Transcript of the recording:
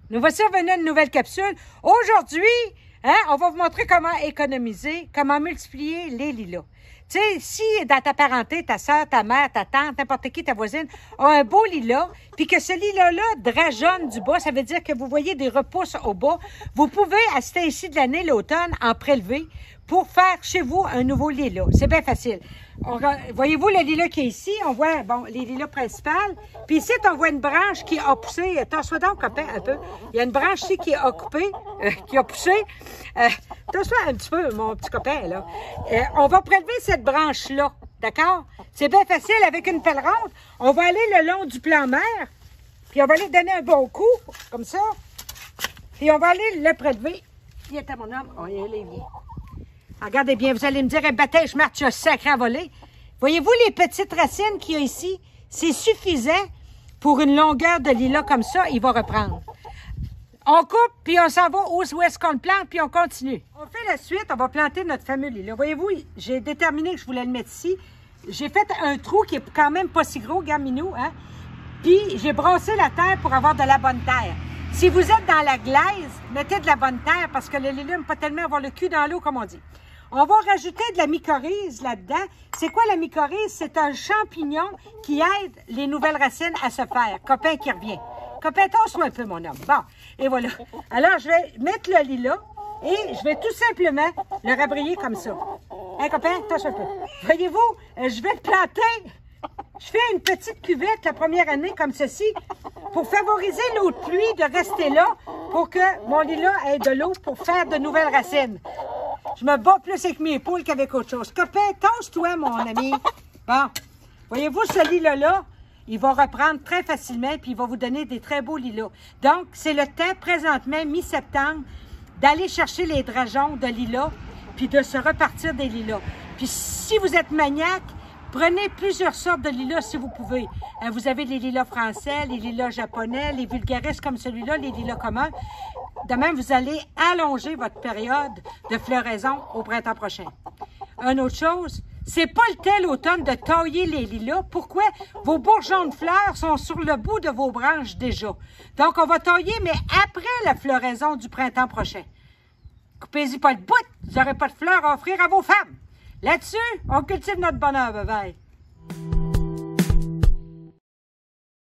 Nous voici revenus à une nouvelle capsule. Aujourd'hui, on va vous montrer comment économiser, comment multiplier les lilas. Tu sais, si dans ta parenté, ta soeur, ta mère, ta tante, n'importe qui, ta voisine, a un beau lilas, puis que ce lilas-là drageonne du bas, ça veut dire que vous voyez des repousses au bas, vous pouvez, à ce temps-ci de l'année, l'automne, en prélever pour faire chez vous un nouveau lilas. C'est bien facile. Voyez-vous le lilas qui est ici? On voit, bon, les lilas principales. Puis ici, on voit une branche qui a poussé. T'en-sois donc, copain, un peu. Il y a une branche ici qui a coupé, qui a poussé. T'en-sois un petit peu, mon petit copain, là. On va prélever cette branche-là, d'accord? C'est bien facile, avec une pelle ronde. On va aller le long du plan mer, puis on va aller donner un bon coup, comme ça. Puis on va aller le prélever. Il est à mon homme. Oh, il est bien. Regardez bien, vous allez me dire, bataille, je marche sacré à voler. Voyez-vous les petites racines qu'il y a ici? C'est suffisant pour une longueur de lilas comme ça, il va reprendre. On coupe, puis on s'en va où est-ce qu'on le plante, puis on continue. On fait la suite, on va planter notre fameux lilas. Voyez-vous, j'ai déterminé que je voulais le mettre ici. J'ai fait un trou qui est quand même pas si gros, gaminou, hein? Puis j'ai brossé la terre pour avoir de la bonne terre. Si vous êtes dans la glaise, mettez de la bonne terre parce que le lilas n'aime pas tellement avoir le cul dans l'eau, comme on dit. On va rajouter de la mycorhize là-dedans. C'est quoi la mycorhize? C'est un champignon qui aide les nouvelles racines à se faire. Copain qui revient. Copain, tasse-toi un peu, mon homme. Bon, et voilà. Alors, je vais mettre le lilas et je vais tout simplement le rabrayer comme ça. Hein, copain? Tasse un peu. Voyez-vous, je vais le planter. Je fais une petite cuvette la première année comme ceci pour favoriser l'eau de pluie de rester là pour que mon lilas ait de l'eau pour faire de nouvelles racines. Je me bats plus avec mes poules qu'avec autre chose. Copain, tasse-toi, mon ami. Bon, voyez-vous, ce lilas-là, il va reprendre très facilement puis il va vous donner des très beaux lilas. Donc, c'est le temps, présentement, mi-septembre, d'aller chercher les drageons de lilas puis de se repartir des lilas. Puis, si vous êtes maniaque, prenez plusieurs sortes de lilas si vous pouvez. Vous avez les lilas français, les lilas japonais, les vulgaris comme celui-là, les lilas communs. De même, vous allez allonger votre période de floraison au printemps prochain. Une autre chose, c'est pas le temps l'automne de tailler les lilas. Pourquoi? Vos bourgeons de fleurs sont sur le bout de vos branches déjà. Donc, on va tailler, mais après la floraison du printemps prochain. Coupez-y pas le bout, vous n'aurez pas de fleurs à offrir à vos femmes. Là-dessus, on cultive notre bonheur, bye bye.